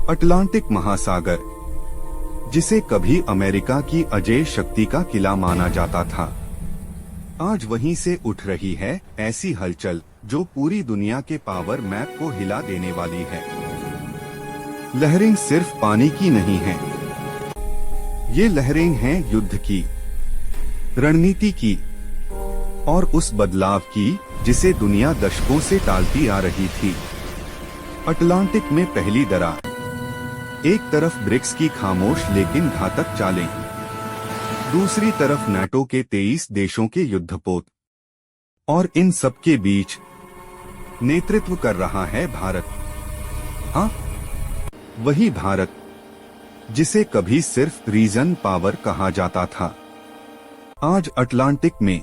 Atlantic महासागर, जिसे कभी अमेरिका की अजेय शक्ति का किला माना जाता था, आज वहीं से उठ रही है ऐसी हलचल जो पूरी दुनिया के पावर मैप को हिला देने वाली है। लहरें सिर्फ पानी की नहीं हैं, ये लहरें हैं युद्ध की, रणनीति की और उस बदलाव की जिसे दुनिया दशकों से टालती आ रही थी। अटलांटिक में पहली दरार, एक तरफ ब्रिक्स की खामोश लेकिन घातक चालें, दूसरी तरफ नाटो के 23 देशों के युद्धपोत, और इन सबके बीच नेतृत्व कर रहा है भारत। हाँ, वही भारत जिसे कभी सिर्फ रीजन पावर कहा जाता था। आज अटलांटिक में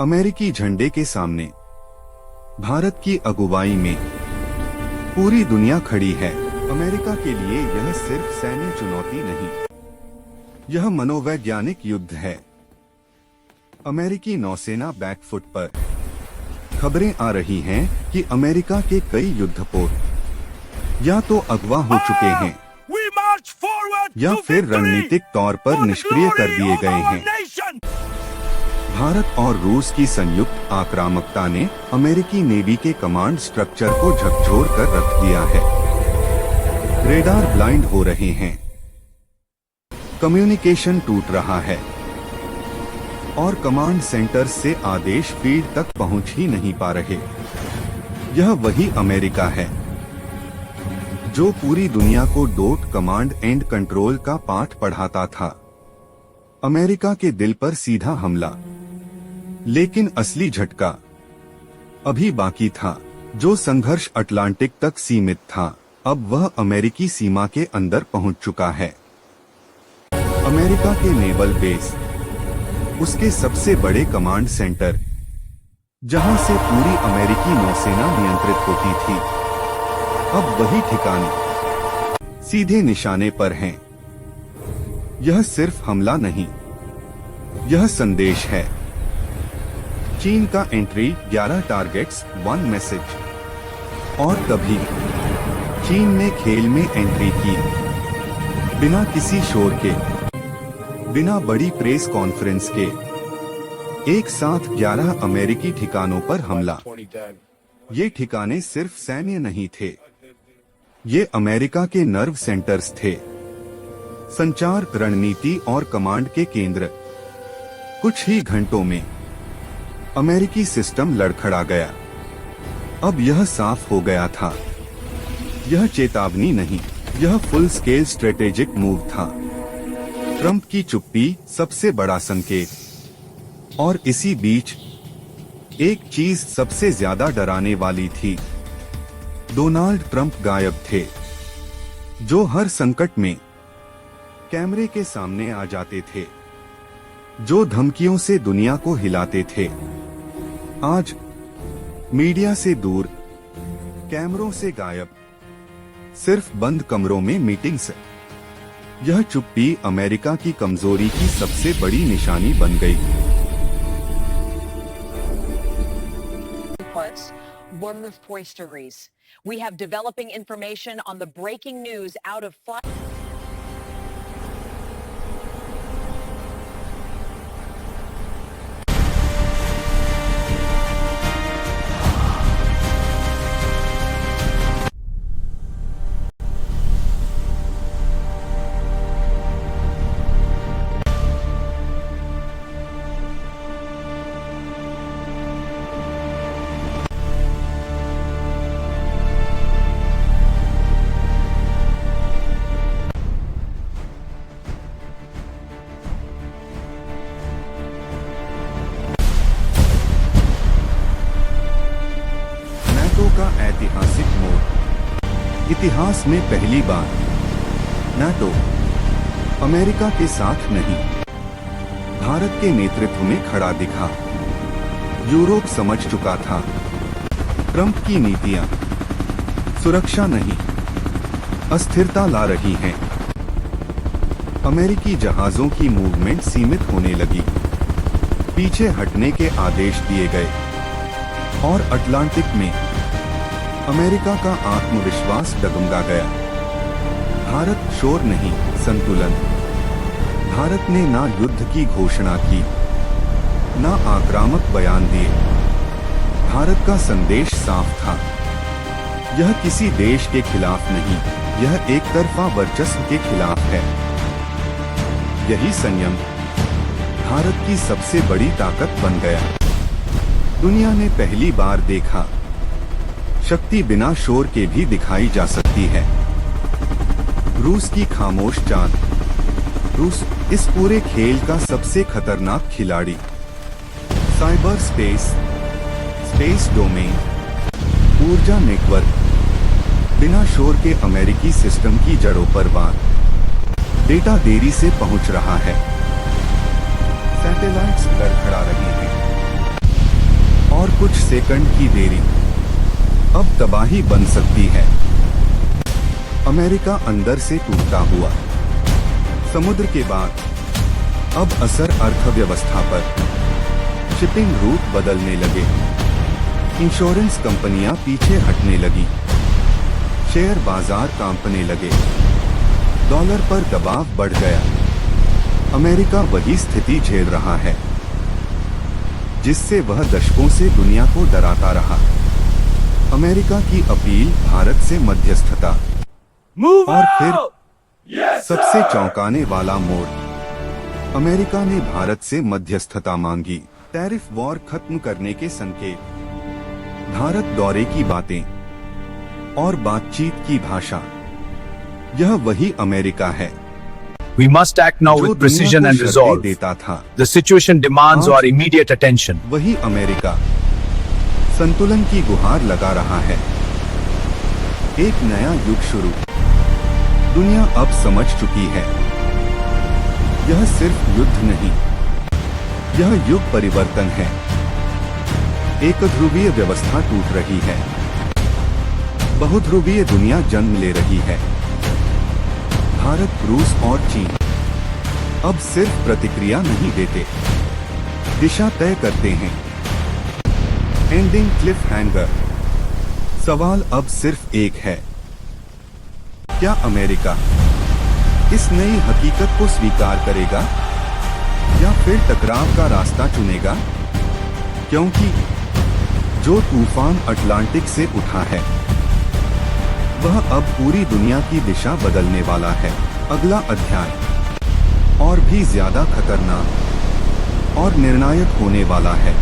अमेरिकी झंडे के सामने भारत की अगुवाई में पूरी दुनिया खड़ी है। अमेरिका के लिए यह सिर्फ सैन्य चुनौती नहीं, यह मनोवैज्ञानिक युद्ध है। अमेरिकी नौसेना बैकफुट पर। खबरें आ रही हैं कि अमेरिका के कई युद्धपोत या तो अगवा हो चुके हैं या फिर रणनीतिक तौर पर निष्क्रिय कर दिए गए हैं। भारत और रूस की संयुक्त आक्रामकता ने अमेरिकी नेवी के कमांड स्ट्रक्चर को झकझोर कर रख दिया है। रेडार ब्लाइंड हो रहे हैं, कम्युनिकेशन टूट रहा है और कमांड सेंटर से आदेश फील्ड तक पहुंच ही नहीं पा रहे। यह वही अमेरिका है जो पूरी दुनिया को डोट कमांड एंड कंट्रोल का पाठ पढ़ाता था। अमेरिका के दिल पर सीधा हमला, लेकिन असली झटका अभी बाकी था। जो संघर्ष अटलांटिक तक सीमित था, अब वह अमेरिकी सीमा के अंदर पहुंच चुका है। अमेरिका के नेवल बेस, उसके सबसे बड़े कमांड सेंटर, जहां से पूरी अमेरिकी नौसेना नियंत्रित होती थी, अब वही ठिकाने सीधे निशाने पर हैं। यह सिर्फ हमला नहीं, यह संदेश है। चीन का एंट्री, 11 टारगेट्स 1 मैसेज। और तभी चीन ने खेल में एंट्री की, बिना किसी शोर के, बिना बड़ी प्रेस कॉन्फ्रेंस के। एक साथ 11 अमेरिकी ठिकानों पर हमला। ये ठिकाने सिर्फ सैन्य नहीं थे, ये अमेरिका के नर्व सेंटर्स थे, संचार, रणनीति और कमांड के केंद्र। कुछ ही घंटों में अमेरिकी सिस्टम लड़खड़ा गया। अब यह साफ हो गया था, यह चेतावनी नहीं, यह फुल स्केल स्ट्रेटेजिक मूव था। ट्रंप की चुप्पी सबसे बड़ा संकेत। और इसी बीच एक चीज सबसे ज्यादा डराने वाली थी। डोनाल्ड ट्रंप गायब थे, जो हर संकट में कैमरे के सामने आ जाते थे, जो धमकियों से दुनिया को हिलाते थे। आज मीडिया से दूर, कैमरों से गायब, सिर्फ बंद कमरों में मीटिंग्स। यह चुप्पी अमेरिका की कमजोरी की सबसे बड़ी निशानी बन गई। One of Toy Stories. We have developing information on the breaking news out of का ऐतिहासिक मोड़। इतिहास में पहली बार नाटो अमेरिका के साथ नहीं, भारत के नेतृत्व में खड़ा दिखा। यूरोप समझ चुका था, ट्रंप की नीतियां सुरक्षा नहीं, अस्थिरता ला रही हैं। अमेरिकी जहाजों की मूवमेंट सीमित होने लगी, पीछे हटने के आदेश दिए गए और अटलांटिक में अमेरिका का आत्मविश्वास डगमगा गया। भारत शोर नहीं, संतुलन। भारत ने ना युद्ध की घोषणा की, ना आक्रामक बयान दिए। भारत का संदेश साफ था, यह किसी देश के खिलाफ नहीं, यह एक तरफा वर्चस्व के खिलाफ है। यही संयम भारत की सबसे बड़ी ताकत बन गया। दुनिया ने पहली बार देखा, शक्ति बिना शोर के भी दिखाई जा सकती है। रूस की खामोश चांद। रूस इस पूरे खेल का सबसे खतरनाक खिलाड़ी। साइबर स्पेस, स्पेस डोमेन, ऊर्जा नेटवर्क, बिना शोर के अमेरिकी सिस्टम की जड़ों पर वार। डेटा देरी से पहुंच रहा है, सैटेलाइट्स लड़खड़ा रही हैं, और कुछ सेकंड की देरी अब तबाही बन सकती है। अमेरिका अंदर से टूटता हुआ। समुद्र के बाद अब असर अर्थव्यवस्था पर। शिपिंग रूट बदलने लगे, इंश्योरेंस कंपनियां पीछे हटने लगी, शेयर बाजार कांपने लगे, डॉलर पर दबाव बढ़ गया। अमेरिका वही स्थिति झेल रहा है जिससे वह दशकों से दुनिया को डराता रहा। अमेरिका की अपील भारत से मध्यस्थता, और फिर सबसे चौंकाने वाला मोड़, अमेरिका ने भारत से मध्यस्थता मांगी। टैरिफ वॉर खत्म करने के संकेत, भारत दौरे की बातें और बातचीत की भाषा, यह वही अमेरिका है We must act now जो with दुनिया precision को and शर्तें resolve. देता था। The situation demands आज our immediate attention. वही अमेरिका संतुलन की गुहार लगा रहा है। एक नया युग शुरू। दुनिया अब समझ चुकी है, यह सिर्फ युद्ध नहीं, यह युग परिवर्तन है। एक ध्रुवीय व्यवस्था टूट रही है, बहुध्रुवीय दुनिया जन्म ले रही है। भारत, रूस और चीन अब सिर्फ प्रतिक्रिया नहीं देते, दिशा तय करते हैं। Ending Cliff hanger. सवाल अब सिर्फ एक है, क्या अमेरिका इस नई हकीकत को स्वीकार करेगा या फिर टकराव का रास्ता चुनेगा? क्योंकि जो तूफान अटलांटिक से उठा है वह अब पूरी दुनिया की दिशा बदलने वाला है। अगला अध्याय और भी ज्यादा खतरनाक और निर्णायक होने वाला है।